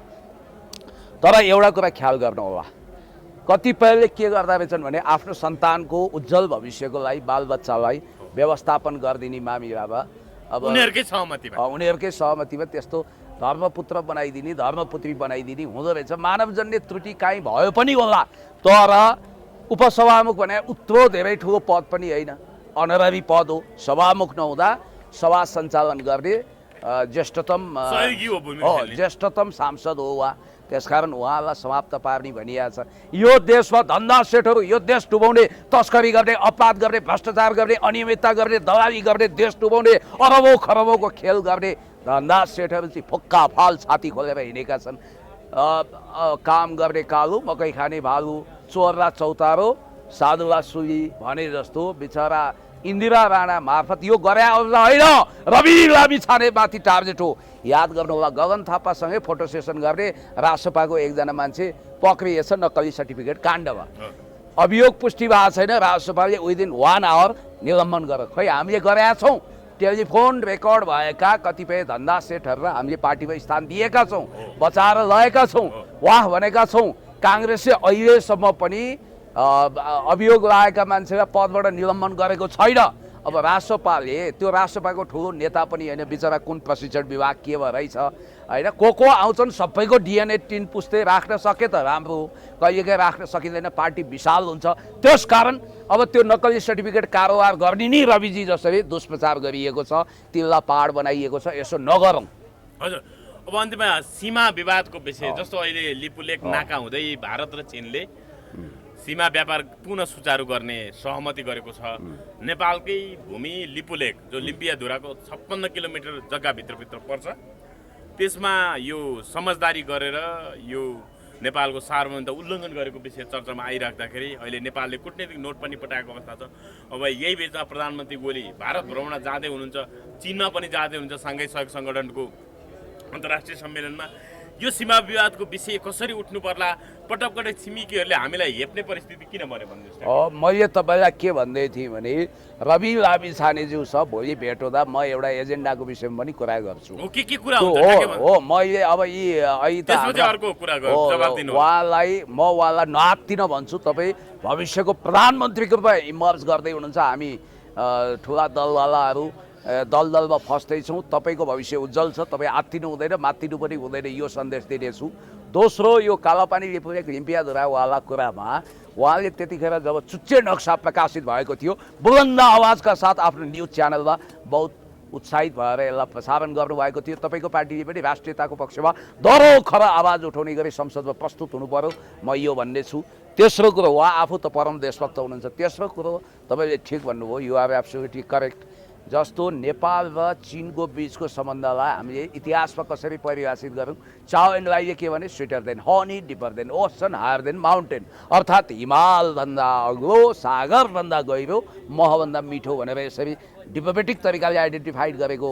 तर एउटा कुरा ख्याल गर्नु होला, कतिपयले के गर्दा रहेछन् भने आफ्नो सन्तानको उज्जवल भविष्यको लागि बालबच्चालाई व्यवस्थापन गरिदिने मामिलामा अब उनीहरूकै सहमतिमा त्यस्तो धर्मपुत्र बनाइदिने, धर्मपुत्री बनाइदिने हुँदो रहेछ। मानवजन्य त्रुटि काहीँ भयो पनि होला, तर उपसभामुख भने उत्रो धेरै ठुलो पद पनि होइन, अनररी पद हो। सभामुख नहुँदा सभा सञ्चालन गर्ने ज्येष्ठतम सांसद हो उहाँ। त्यसकारण उहाँलाई समाप्त पार्ने भनिएको छ। यो देशमा धन्दा सेठहरू यो देश डुबाउने, तस्करी गर्ने, अपराध गर्ने, भ्रष्टाचार गर्ने, अनियमितता गर्ने, दलाली गर्ने, देश डुबाउने, अरबौँ खरबौँको खेल गर्ने धन्दा सेठहरू चाहिँ फुक्का फाल छाती खोलेर हिँडेका छन्। काम गर्ने कालु, मकै खाने भालु, चोरला चौतारो, साधुला सुली भने जस्तो बिचरा इन्दिरा राणा मार्फत यो गरे होइन, रवि लामिछाने माथि टार्गेट हो। याद गर्नु होला, गगन थापासँगै फोटो सेसन गर्ने रासपाको एकजना मान्छे पक्रिएछ नक्कली सर्टिफिकेट काण्डमा। अभियोग पुष्टि भएको छैन। रासपाले विदिन 1 आवर निलम्बन गर। खै हामीले गरेका छौँ। टेलिफोन रेकर्ड भएका कतिपय धन्दा सेठहरूलाई हामीले पार्टीमा स्थान दिएका छौँ, बचाएर लगेका छौँ। वाह भनेका छौँ। काङ्ग्रेसले अहिलेसम्म पनि अभियोग लागेका मान्छेलाई पदबाट निलम्बन गरेको छैन। अब राष्ट्रपाले त्यो राष्ट्रपाको ठुलो नेता पनि होइन, बिचरा कुन प्रशिक्षण विभाग के रहेछ होइन, को आउँछन् सबैको डिएनए टिन पुस्दै राख्न सके त राम्रो हो। कहिलेकाहीँ राख्न सकिँदैन, पार्टी विशाल हुन्छ। त्यस कारण अब त्यो नक्कली सर्टिफिकेट कारोबार गर्ने नि रविजी जसरी दुष्प्रचार गरिएको छ, तिल्ला पहाड बनाइएको छ, यसो नगरौँ। हजुर, अब अन्त्यमा सीमा विवादको विषय जस्तो अहिले लिपुलेक नाका हुँदै भारत र चीनले सीमा व्यापार पुनः सुचारू गर्ने सहमति गरेको छ। नेपालकै भूमि लिपुलेक जो लिम्पियाधुराको 56 किलोमिटर जग्गाभित्रभित्र पर्छ, त्यसमा यो समझदारी गरेर यो नेपालको सार्वभौमता उल्लङ्घन गरेको विषय चर्चामा आइराख्दाखेरि अहिले नेपालले कूटनीतिक नोट पनि पठाएको अवस्था छ। अब यही बिचमा प्रधानमन्त्री ओली भारत भ्रमण जाँदै हुनुहुन्छ, चीनमा पनि जाँदै हुनुहुन्छ साङ्घाई सहयोग सङ्गठनको अन्तर्राष्ट्रिय सम्मेलनमा। यो सीमा विवादको विषय कसरी उठ्नु पर्ला, पटक पटक छिमेकीहरूले हामीलाई हेप्ने परिस्थिति किन बन्यो भन्नुहोस्। मैले तपाईँलाई के भन्दै थिएँ भने रवि लामिछानेज्यू छ, भोलि भेट हुँदा म एउटा एजेन्डाको विषयमा पनि कुरा गर्छु। के कुरा हुन्छ हो मैले अब यी उहाँलाई म उहाँलाई नआत्तिन भन्छु। तपाईँ भविष्यको प्रधानमन्त्रीको रूपमा इमर्ज गर्दै हुनुहुन्छ। हामी ठुला दलवालाहरू दलदलमा फस्दैछौँ। तपाईँको भविष्य उज्जवल छ, तपाईँ आत्तिनु हुँदैन, मात्तिनु पनि हुँदैन, यो सन्देश दिनेछु। दोस्रो, यो कालापानी लिपुलेक लिम्पियाधुरावाला कुरामा उहाँले त्यतिखेर जब चुच्चे नक्सा प्रकाशित भएको थियो, बुलन्द आवाजका साथ आफ्नो न्युज च्यानलमा बहुत उत्साहित भएर यसलाई प्रसारण गर्नुभएको थियो। तपाईँको पार्टीले पनि राष्ट्रियताको पक्षमा दह्रो खर आवाज उठाउने गरी संसदमा प्रस्तुत हुनु पर्यो, म यो भन्ने छु। तेस्रो कुरो, उहाँ आफू त परम देशभक्त हुनुहुन्छ। तेस्रो कुरो तपाईँले ठिक भन्नुभयो, यु आर एब्सोल्युटली करेक्ट। जस्तो नेपाल र चीनको बिचको सम्बन्धलाई हामीले इतिहासमा कसरी परिभाषित गरौँ, चाउ एन्ड लाइले के भने sweeter than honey, deeper than ocean, higher than mountain, अर्थात् हिमालभन्दा अग्लो, सागरभन्दा गहिरो, महभन्दा मिठो भनेर यसरी डिप्लोमेटिक तरिकाले आइडेन्टिफाइड गरेको।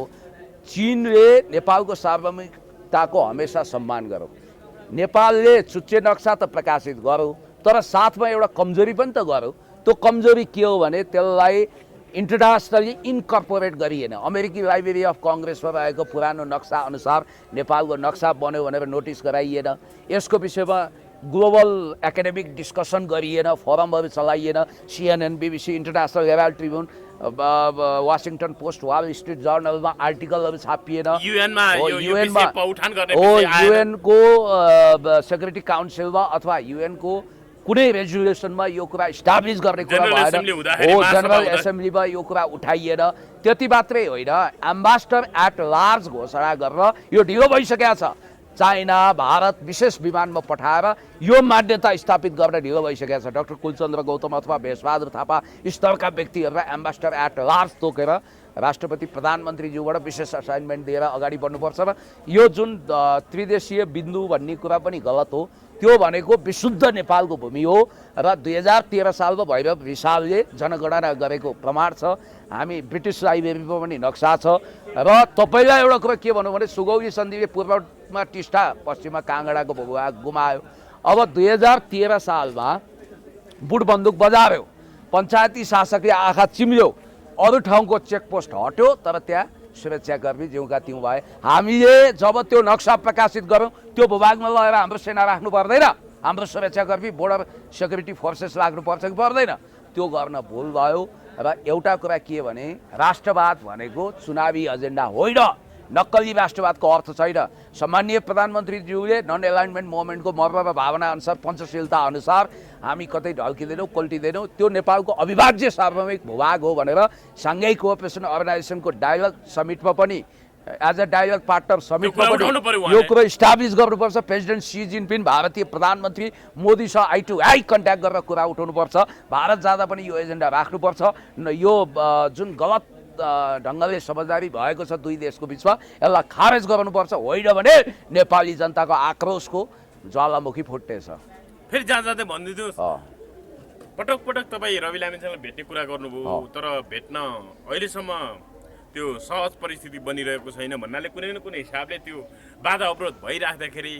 चीनले नेपालको सार्वभौमिकताको हमेसा सम्मान गरौँ। नेपालले चुच्चे नक्सा त प्रकाशित गरौँ, तर साथमा एउटा कमजोरी पनि त गरौँ। त्यो कमजोरी के हो भने त्यसलाई इन्टरनेसनली इन्कर्पोरेट गरिएन। अमेरिकी लाइब्रेरी अफ कङ्ग्रेसमा रहेको पुरानो नक्सा अनुसार नेपालको नक्सा बन्यो भनेर नोटिस गराइएन। यसको विषयमा ग्लोबल एकाडेमिक डिस्कसन गरिएन, फोरमहरू चलाइएन। CNN, BBC, International Herald Tribune, Washington Post, Wall Street जर्नलमा आर्टिकलहरू छापिएन। युएनको सेक्युरिटी काउन्सिलमा अथवा युएनको कुनै रेजुलेसनमा यो कुरा इस्टाब्लिस गर्ने कुरा भएन। जनरल एसेम्ब्लीमा यो कुरा उठाइएन। त्यति मात्रै होइन, एम्बासडर एट लार्ज घोषणा गरेर यो ढिलो भइसकेको छ। चाइना भारत विशेष विमानमा पठाएर यो मान्यता स्थापित गर्न ढिलो भइसकेको छ। डाक्टर कुलचन्द्र गौतम अथवा भेषबहादुर थापा स्तरका व्यक्तिहरूलाई एम्बासडर एट लार्ज तोकेर राष्ट्रपति प्रधानमन्त्रीज्यूबाट विशेष असाइनमेन्ट दिएर अगाडि बढ्नुपर्छ। र यो जुन त्रिदेशीय बिन्दु भन्ने कुरा पनि गलत हो। त्यो भनेको विशुद्ध नेपालको भूमि हो र 2013 सालमा भैरव रिसालले जनगणना गरेको प्रमाण छ। हामी ब्रिटिस लाइब्रेरीमा पनि नक्सा छ। र तपाईँलाई एउटा कुरा के भनौँ भने सुगौली सन्धिले पूर्वमा टिस्टा, पश्चिममा काँगडाको भूभाग गुमायो। अब 2013 सालमा बुट बन्दुक बजार्यो, पञ्चायती शासकले आँखा चिम्ल्यो, अरू ठाउँको चेकपोस्ट हट्यो, तर त्यहाँ सुरक्षाकर्मी जिउँका त्यौँ भए। हामीले जब त्यो नक्सा प्रकाशित गऱ्यौँ त्यो भूभागमा लगेर हाम्रो सेना राख्नु पर्दैन, हाम्रो सुरक्षाकर्मी बोर्डर सेक्युरिटी फोर्सेस राख्नुपर्छ कि पर्दैन, त्यो गर्न भुल भयो। र एउटा कुरा के भने राष्ट्रवाद भनेको चुनावी एजेन्डा होइन, नक्कली राष्ट्रवादको अर्थ छैन। सम्माननीय प्रधानमन्त्रीज्यूले नन एलाइनमेन्ट मुभमेन्टको मर्म र भावना अनुसार, पञ्चशीलता अनुसार हामी कतै ढल्किँदैनौँ, कोल्टिँदैनौँ। त्यो नेपालको अविभाज्य सार्वभौमिक भूभाग हो भनेर साङ्घाई कोअपरेसन अर्गनाइजेसनको डायलग समिटमा पनि एज अ डायलग पार्टनर समिटमा पनि यो कुरो इस्टाब्लिस गर्नुपर्छ। प्रेसिडेन्ट सी जिनपिङ भारतीय प्रधानमन्त्री मोदीसँग आई टु आई कन्ट्याक्ट गरेर कुरा उठाउनुपर्छ। भारत जाँदा पनि यो एजेन्डा राख्नुपर्छ। यो जुन गलत ढङ्गले समझदारी भएको छ दुई देशको बिचमा, यसलाई खारेज गर्नुपर्छ। होइन भने नेपाली जनताको आक्रोशको ज्वालामुखी फुट्नेछ। फेरि जाँदै भनिदिनुहोस्, पटक पटक तपाईँ रवि लामिछानेलाई भेट्ने कुरा गर्नुभयो, तर भेट्न अहिलेसम्म त्यो सहज परिस्थिति बनिरहेको छैन भन्नाले कुनै न कुनै हिसाबले त्यो बाधा अवरोध भइराख्दाखेरि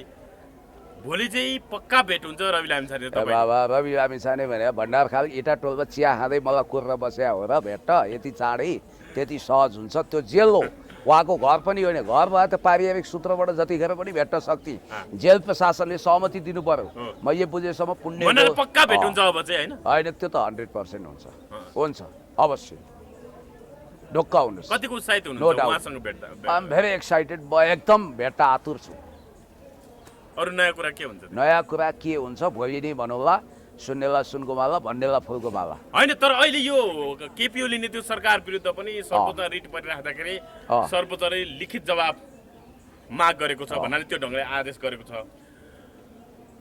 भोलि चाहिँ पक्का भेट हुन्छ रवि लामिछाने? बाबा रवि लामिछाने भने भण्डारखाल इटा टोलमा चिया खाँदै मलाई कुरेर बस्या हो र भेट यति चाँडै त्यति सहज हुन्छ? त्यो जेल हो। उहाँको घर पनि होइन, घर भए त पारिवारिक सूत्रबाट जतिखेर पनि भेट्न सक्थे। जेल प्रशासनले सहमति दिनु पर्यो। मैले बुझेसम्म भनेर पक्का भेट हुन्छ अब चाहिँ हैन? होइन, त्यो त 100% हुन्छ अवश्य, ढुक्क हुनुहोस्। कतिको उत्साहित No हुनुहुन्छ doubt. उहाँसँग भेट्दा? आइ एम भेरी एक्साइटेड, म एकदम भेट्न आतुर छु। अरु नयाँ कुरा के हुन्छ? नयाँ कुरा के हुन्छ भोलि नै भनौँला, सुन्नेला सुनको माला, भन्नेला फुलको माला। होइन, तर अहिले यो केपी ओलीले त्यो सरकार विरुद्ध पनि सर्वोच्च रिट परिराख्दाखेरि सर्वोच्चले लिखित जवाब माग गरेको छ भन्नाले त्यो ढङ्गले आदेश गरेको छ।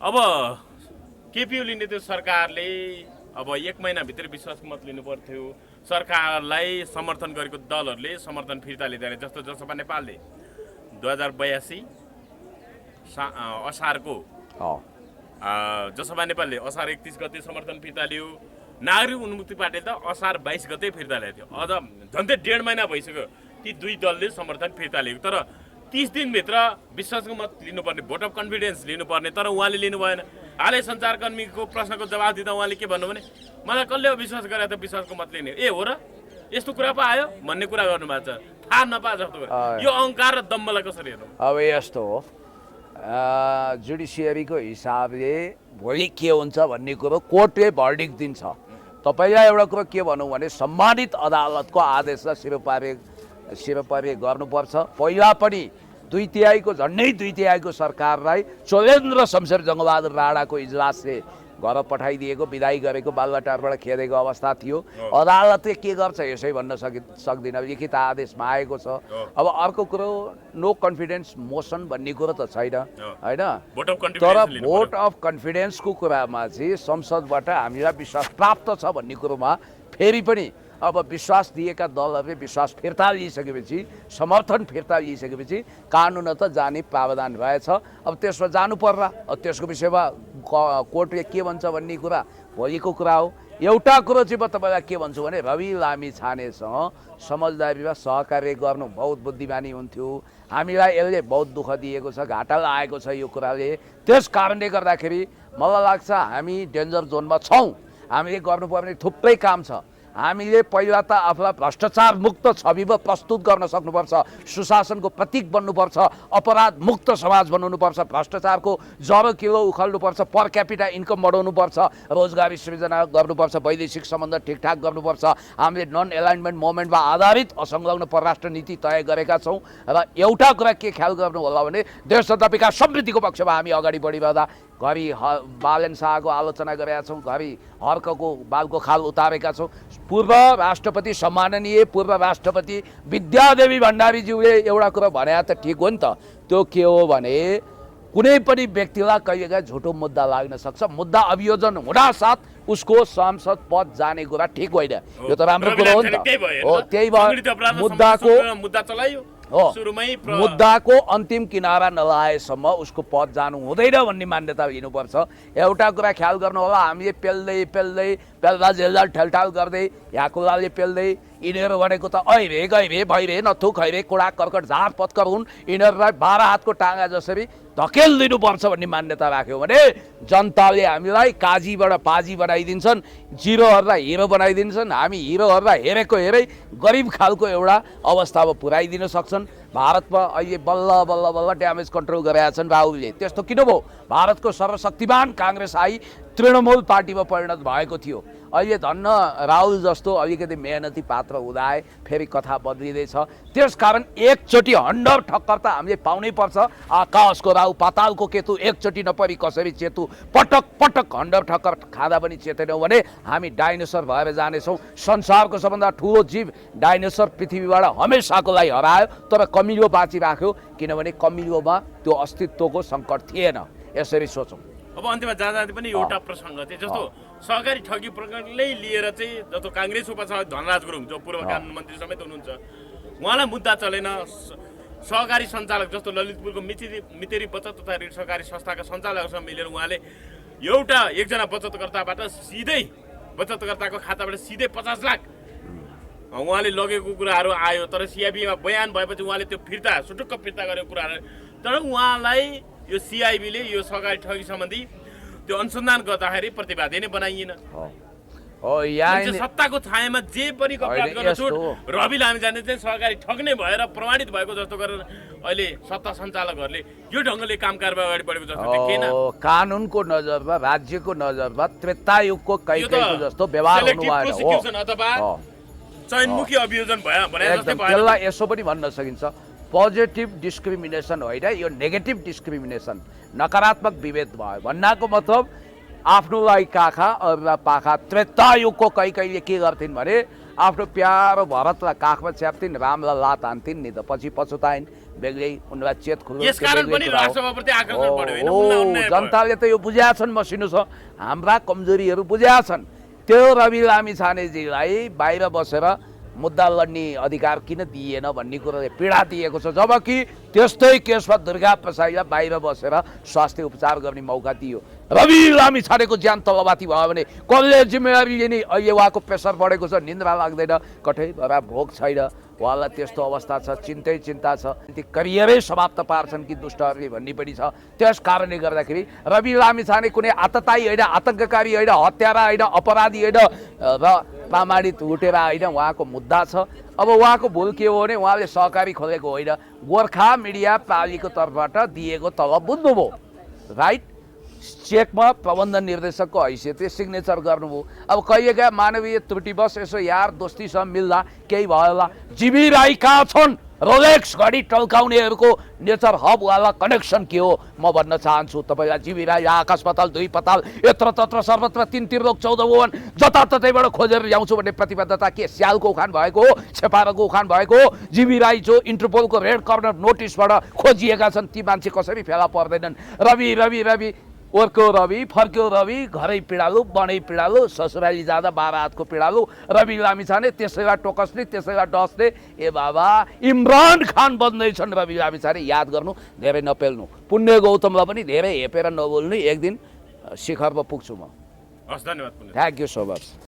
अब केपी ओलीले त्यो सरकारले अब 1 महिनाभित्र विश्वासको मत लिनु पर्थ्यो। सरकारलाई समर्थन गरेको दलहरूले समर्थन फिर्ता लिँदैन। जस्तो जसपा नेपालले 2082 असारको जसपा नेपालले असार 31 गते समर्थन फिर्ता लियो। नागरिक उन्मुक्ति पार्टीले त असार 22 गते फिर्ता ल्याएको थियो। अझ झन्डै 1.5 महिना भइसक्यो ती दुई दलले समर्थन फिर्ता लिएको। तर 30 दिनभित्र विश्वासको मत लिनुपर्ने, भोट अफ कन्फिडेन्स लिनुपर्ने, तर उहाँले लिनु भएन। हालै सञ्चारकर्मीको प्रश्नको जवाब दिँदा उहाँले के भन्नु भने मलाई कसले विश्वास गरे त विश्वासको मत लिने, ए हो र यस्तो कुरा पो आयो भन्ने कुरा गर्नुभएको छ। थाहा नपा जस्तो कुरा। यो अहङ्कार र दम्बलाई कसरी हेर्नु? अब यस्तो हो, जुडिसियरीको हिसाबले भोलि के हुन्छ भन्ने कुरो कोर्टले भर्डिक्ट दिन्छ। तपाईँलाई एउटा कुरो के भनौँ भने सम्मानित अदालतको आदेशलाई शिरपारे गर्नुपर्छ। पहिला पनि 2/3 झन्डै 2/3 सरकारलाई चोलेन्द्र शमशेर जङ्गबहादुर राणाको इजलासले घर पठाइदिएको, विदाई गरेको, बालुवाटारबाट खेदेको अवस्था थियो। अदालतले के गर्छ यसै भन्न सक्दिनँ, लिखित आदेशमा आएको छ। अब अर्को कुरो नो कन्फिडेन्स मोसन भन्ने कुरो त छैन होइन, तर भोट अफ कन्फिडेन्सको कुरामा चाहिँ संसदबाट हामीलाई विश्वास प्राप्त छ भन्ने कुरोमा फेरि पनि अब विश्वास दिएका दलहरूले विश्वास फिर्ता लिइसकेपछि, समर्थन फिर्ता लिइसकेपछि कानुन त जाने प्रावधान रहेछ। अब त्यसमा जानु पर्ला। त्यसको विषयमा कोर्टले के भन्छ भन्ने कुरा भोलिको कुरा हो। एउटा कुरो चाहिँ म तपाईँलाई के भन्छु भने रवि लामिछानेसँग समझदारी र सहकार्य गर्नु बहुत बुद्धिमानी हुन्थ्यो। हामीलाई यसले बहुत दुःख दिएको छ, घाटा लागेको छ यो कुराले। त्यस कारणले गर्दाखेरि मलाई लाग्छ हामी डेन्जर जोनमा छौँ। हामीले गर्नुपर्ने थुप्रै काम छ। हामीले पहिला त आफूलाई भ्रष्टाचार मुक्त छविमा प्रस्तुत गर्न सक्नुपर्छ, सुशासनको प्रतीक बन्नुपर्छ, अपराध मुक्त समाज बनाउनुपर्छ, भ्रष्टाचारको जरो किलो उखाल्नुपर्छ, पर क्यापिटा इन्कम बढाउनुपर्छ, रोजगारी सृजना गर्नुपर्छ, वैदेशिक सम्बन्ध ठिकठाक गर्नुपर्छ। हामीले नन एलाइनमेन्ट मोमेन्टमा आधारित असंलग्न परराष्ट्र नीति तय गरेका छौँ। र एउटा कुरा के ख्याल गर्नु होला भने देश तथा विकास समृद्धिको पक्षमा हामी अगाडि बढिरहँदा घरि बालेन शाहको आलोचना गरेका छौँ, घरि हर्कको बालको खाल उतारेका छौँ। पूर्व राष्ट्रपति सम्माननीय पूर्व राष्ट्रपति विद्यादेवी भण्डारीज्यूले एउटा कुरा भने त ठिक हो नि त। त्यो के हो भने कुनै पनि व्यक्तिलाई कहिलेकाहीँ झुटो मुद्दा लाग्न सक्छ। मुद्दा अभियोजन हुनासाथ उसको सांसद पद जाने कुरा ठिक होइन। यो त राम्रो कुरा हो नि त। हो, त्यही भयो मुद्दा चलायो हो, मुद्दाको अन्तिम किनारा नलाएसम्म उसको पद जानु हुँदैन भन्ने मान्यता लिनुपर्छ। एउटा कुरा ख्याल गर्नु होला, हामीले पेल्दा झेल्दा ठेलठाल गर्दै याकुलाले पेल्दै यिनीहरू भनेको त ऐरे गैरे भैरे नथु खैरे कुडा कर्कट झार पत्कर हुन्, यिनीहरूलाई 12 हातको टाँगा जसरी धकेल दिनुपर्छ भन्ने मान्यता राख्यो भने जनताले हामीलाई काजीबाट पाजी बनाइदिन्छन्, जिरोहरूलाई हिरो बनाइदिन्छन्। हामी हिरोहरूलाई हेरेको हेरै गरिब खालको एउटा अवस्थामा पुर्याइदिन सक्छन्। भारतमा अहिले बल्ल ड्यामेज कन्ट्रोल गरेका छन् राहुलले। त्यस्तो किन भयो? भारतको सर्वशक्तिमान काङ्ग्रेस आई तृणमूल पार्टीमा परिणत भएको थियो। अहिले धन्न राहुल जस्तो अलिकति मेहनती पात्र हुँदा फेरि कथा बदलिँदैछ। त्यसकारण एकचोटि हन्डर ठक्कर त हामीले पाउनै पर्छ। आकाशको राहु पातालको केतु एकचोटि नपरि कसरी चेतु, पटक पटक हन्डर ठक्कर खाँदा पनि चेतेनौँ भने हामी डाइनोसर भएर जानेछौँ। संसारको सबभन्दा ठुलो जीव डाइनोसर पृथ्वीबाट हमेसाको लागि हरायो, तर कमिलो बाँचिराख्यो, किनभने कमिलोमा त्यो अस्तित्वको सङ्कट थिएन। यसरी सोचौँ। अब अन्त्यमा जाँदा पनि एउटा प्रसङ्ग चाहिँ जस्तो सहकारी ठगी प्रकरणलाई लिएर चाहिँ जस्तो काङ्ग्रेस उपाध्यक्ष धनराज गुरुङ जो पूर्व कानुन मन्त्री समेत हुनुहुन्छ, उहाँलाई मुद्दा चलेन। सहकारी सञ्चालक जस्तो ललितपुरको मितेरी बचत तथा ऋण सहकारी संस्थाका सञ्चालकसँग मिलेर उहाँले एकजना बचतकर्ताबाट सिधै बचतकर्ताको खाताबाट सिधै 50 लाख उहाँले लगेको कुराहरू आयो। तर सिआइबीमा बयान भएपछि उहाँले त्यो सुटुक्क फिर्ता गरेको कुराहरू, तर उहाँलाई यो सिआइबीले यो सहकारी ठगी सम्बन्धी त्यो अनुसन्धान गर्दाखेरि प्रतिवादी नै बनाइएन। हो यहाँ मान्छे सत्ताको छायामा जे पनि कपडात होइन, गर्न छुट यस्तो। रवि लामिछाने चाहिँ सरकारी ठग्ने भएर प्रमाणित भएको जस्तो गरेर अहिले सत्ता सञ्चालकहरूले यो ढङ्गले काम कारबाही अगाडि बढेको जस्तो देखिएन। कानुनको नजरमा राज्यको नजरमा त्रेतायुगको यो त कैकैको जस्तो व्यवहार हुनु selective भएन prosecution हो अथवा हो। चयनमुखी अभियोजन भने जस्तै एकदम भयो। त्यसलाई यसो पनि भन्न सकिन्छ पोजिटिभ डिस्क्रिमिनेसन होइन यो नेगेटिभ डिस्क्रिमिनेसन नकारात्मक विभेद भयो भन्नाको मतलब आफ्नोलाई काखा अरूलाई पाखा त्रेतायुगको कैकैले के गर्थिन् भने आफ्नो प्यारो भरतलाई काखमा च्याप्थिन् रामलाई लात हान्थिन् नि त पछि पछुताइन् बेग्लै उनलाई चेत खुल्यो यसकारण पनि राष्ट्रसभाप्रति आकर्षण बढ्यो होइन, उनलाई अन्याय भयो। जनताले त यो बुझेका छन् मसिनो छ हाम्रा कमजोरीहरू बुझेका छन् त्यो रवि लामिछानेजीलाई बाहिर बसेर मुद्दा लड्ने अधिकार किन दिएन भन्ने कुरोले पीडा दिएको छ जबकि त्यस्तै केशव दुर्गा प्रसाईलाई बाहिर बसेर स्वास्थ्य उपचार गर्ने मौका दियो। रवि लामिछानेको ज्यान तलमाथि भयो भने कसले जिम्मेवारी लिने? अहिले उहाँको प्रेसर बढेको छ, निन्द्रा लाग्दैन, कठै भएर भोक छैन, उहाँलाई त्यस्तो अवस्था छ, चिन्ता छ, करियरै समाप्त पार्छन् कि दुष्टहरूले भन्ने पनि छ। त्यस कारणले गर्दाखेरि रवि लामिछाने कुनै आतताई होइन, आतङ्ककारी होइन, हत्यारा होइन, अपराधी होइन र प्रमाणित लुटेर होइन, उहाँको मुद्दा छ। अब उहाँको भुल के हो भने उहाँले सहकारी खोलेको होइन, गोर्खा मिडिया प्रालीको तर्फबाट दिएको तलब बुझ्नुभयो, राइट? चेकमा प्रबन्धन निर्देशकको हैसियतले सिग्नेचर गर्नुभयो। अब कहिलेका मानवीय त्रुटिवश यसो यार दोस्तीसँग मिल्दा केही भयो होला। जीवी राई कहाँ छन्? रोलेक्स घडी टल्काउनेहरूको नेचर हबवाला कनेक्सन के हो म भन्न चाहन्छु तपाईँलाई। जीवी राई आकाश पाताल दुई पाताल यत्र तत्र सर्वत्र तीन त्रिलोक 14 भुवन जताततैबाट खोजेर ल्याउँछु भन्ने प्रतिबद्धता के स्यालको उखान भएको हो, छेपारोको उखान भएको हो? जीवी राई जो इन्टरपोलको रेड कर्नर नोटिसबाट खोजिएका छन् ती मान्छे कसरी फेला पर्दैनन्? रवि रवि रवि ओर्को रवि फर्क्यो रवि, घरै पिडालु बनै पिडालु, ससुराली जाँदा बाबा हातको पिडालु। रवि लामिछाने त्यसैलाई टोकस्ने त्यसैलाई डस्ने। ए बाबा इमरान खान बन्दैछन् रवि लामिछाने, याद गर्नु, धेरै नपेल्नु। पुण्य गौतमलाई पनि धेरै हेपेर नबोल्नु, एक दिन शिखरमा पुग्छु म। हस्, धन्यवाद। Thank you so much.